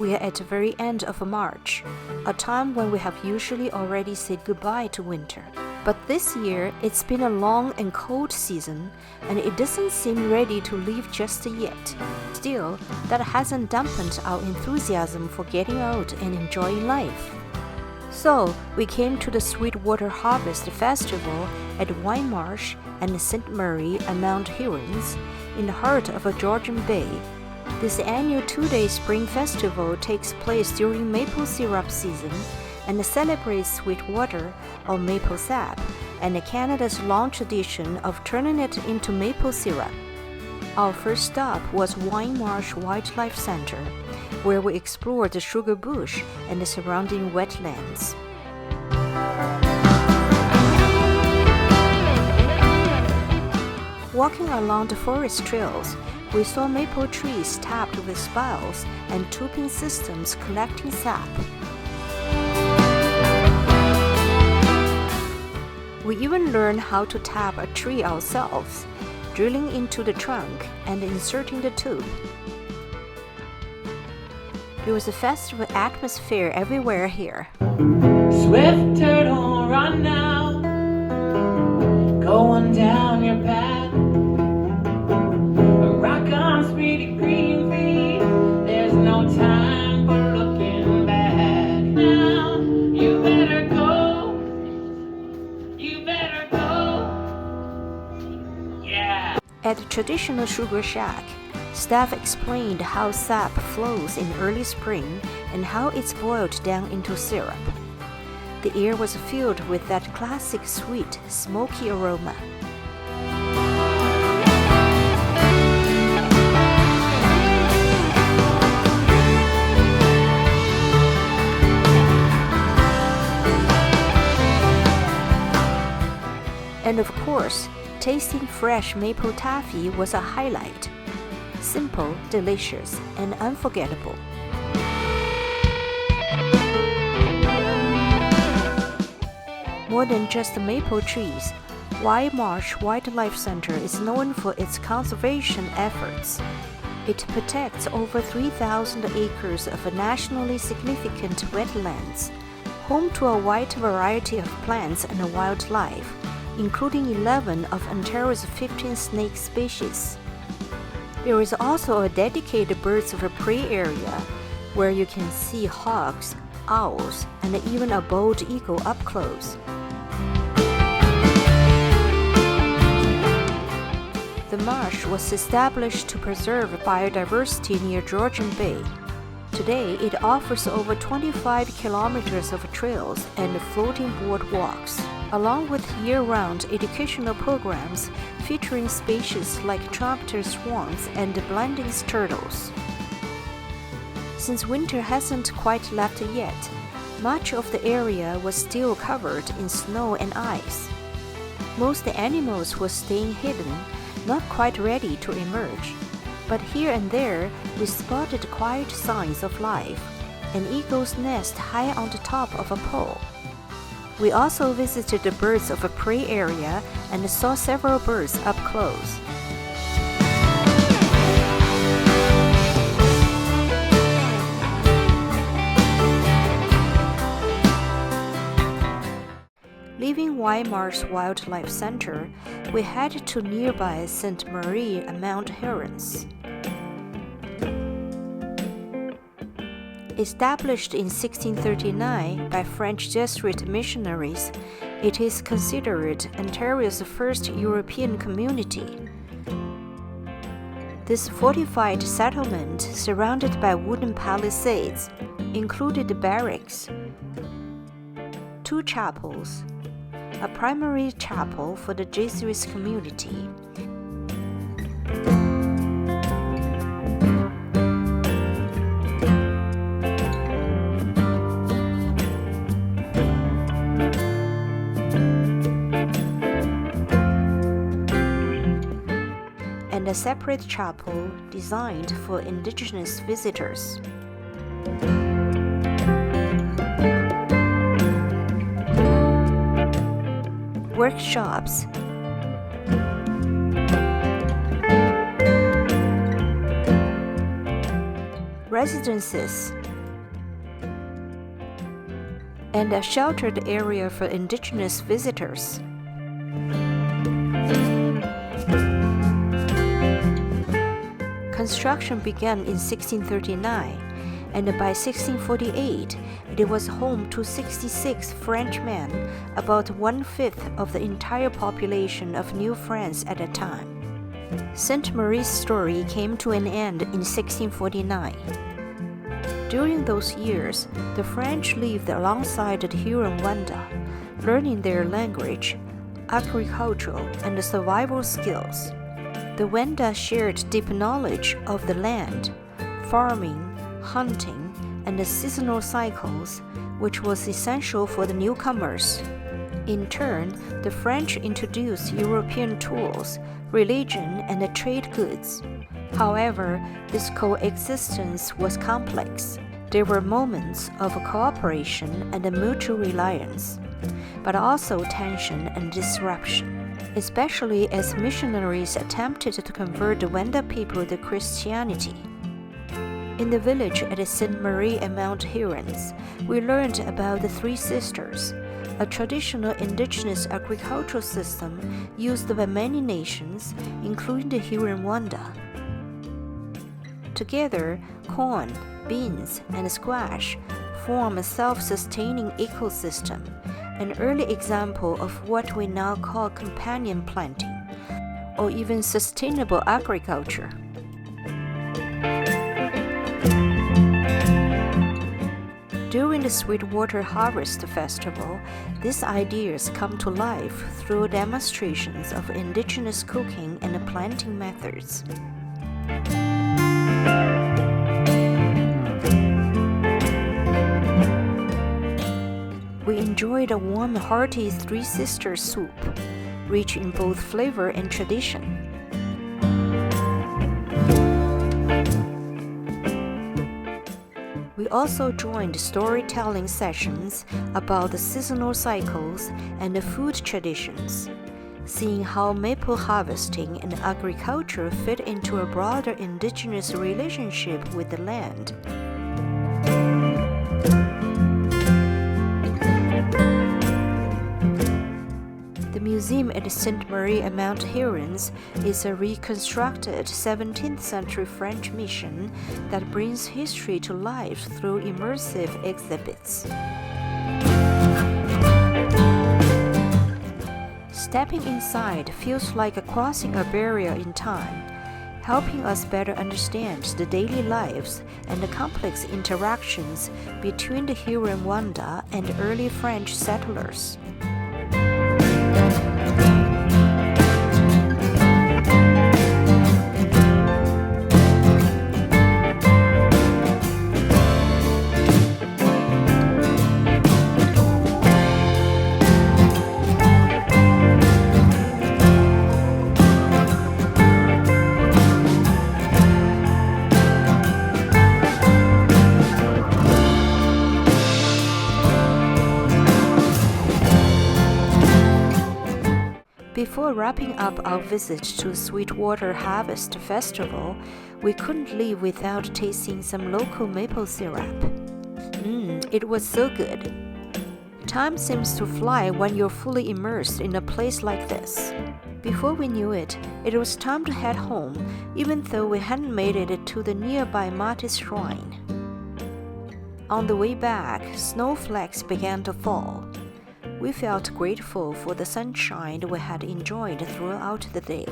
We are at the very end of March, a time when we have usually already said goodbye to winter. But this year, it's been a long and cold season, and it doesn't seem ready to leave just yet. Still, that hasn't dampened our enthusiasm for getting out and enjoying life. So, we came to the Sweetwater Harvest Festival at Wye Marsh and Sainte-Marie among Hurons, in the heart of a Georgian bay. This annual 2-day spring festival takes place during maple syrup season and celebrates Sweetwater, or maple sap, and Canada's long tradition of turning it into maple syrup. Our first stop was Wye Marsh Wildlife Center, where we explored the sugar bush and the surrounding wetlands. Walking along the forest trails, we saw maple trees tapped with spouts and tubing systems collecting sap. We even learned how to tap a tree ourselves, drilling into the trunk and inserting the tube. There was a festival atmosphere everywhere here. Swifter, don't run now, going down your path. Rock on, speedy green feet, there's no time for looking back. Now, you better go, yeah. At the traditional sugar shack, staff explained how sap flows in early spring and how it's boiled down into syrup. The air was filled with that classic sweet, smoky aroma. And of course, tasting fresh maple taffy was a highlight. Simple, delicious, and unforgettable. More than just maple trees, Wye Marsh Wildlife Center is known for its conservation efforts. It protects over 3,000 acres of nationally significant wetlands, home to a wide variety of plants and wildlife, including 11 of Ontario's 15 snake species. There is also a dedicated birds of prey area where you can see hawks, owls, and even a bald eagle up close. The marsh was established to preserve biodiversity near Georgian Bay. Today, it offers over 25 kilometers of trails and floating boardwalks, along with year-round educational programs featuring species like trumpeter swans and Blanding's turtles. Since winter hasn't quite left yet, much of the area was still covered in snow and ice. Most animals were staying hidden, not quite ready to emerge, but here and there we spotted quiet signs of life, an eagle's nest high on the top of a pole. We also visited the birds of prey area and saw several birds up close. Leaving Wye Marsh Wildlife Center, we headed to nearby Sainte-Marie among Hurons. Established in 1639 by French Jesuit missionaries, it is considered Ontario's first European community. This fortified settlement, surrounded by wooden palisades, included barracks, 2 chapels, a primary chapel for the Jesuit community, and a separate chapel designed for Indigenous visitors. Workshops, residences, and a sheltered area for indigenous visitors. Construction began in 1639, and by 1648, it was home to 66 Frenchmen, about one-fifth of the entire population of New France at the time. Sainte-Marie's story came to an end in 1649. During those years, the French lived alongside the Huron Wanda, learning their language, agricultural, and survival skills. The Wanda shared deep knowledge of the land, farming, hunting, and the seasonal cycles, which was essential for the newcomers. In turn, the French introduced European tools, religion, and trade goods. However, this coexistence was complex. There were moments of cooperation and mutual reliance, but also tension and disruption, especially as missionaries attempted to convert the Wanda people to Christianity. In the village at Sainte-Marie and Mount Hurons, we learned about the Three Sisters, a traditional indigenous agricultural system used by many nations, including the Huron Wanda. Together, corn, beans, and squash form a self-sustaining ecosystem, an early example of what we now call companion planting, or even sustainable agriculture. During the Sweetwater Harvest Festival, these ideas come to life through demonstrations of indigenous cooking and planting methods. We enjoyed a warm, hearty Three Sisters soup, rich in both flavor and tradition. We also joined storytelling sessions about the seasonal cycles and the food traditions, seeing how maple harvesting and agriculture fit into a broader indigenous relationship with the land. The museum at Sainte-Marie and Mount Hurons is a reconstructed 17th century French mission that brings history to life through immersive exhibits. Stepping inside feels like crossing a barrier in time, helping us better understand the daily lives and the complex interactions between the Huron Wanda and early French settlers. Before wrapping up our visit to Sweetwater Harvest Festival, we couldn't leave without tasting some local maple syrup. It was so good. Time seems to fly when you're fully immersed in a place like this. Before we knew it, it was time to head home, even though we hadn't made it to the nearby Marty's Shrine. On the way back, snowflakes began to fall. We felt grateful for the sunshine we had enjoyed throughout the day.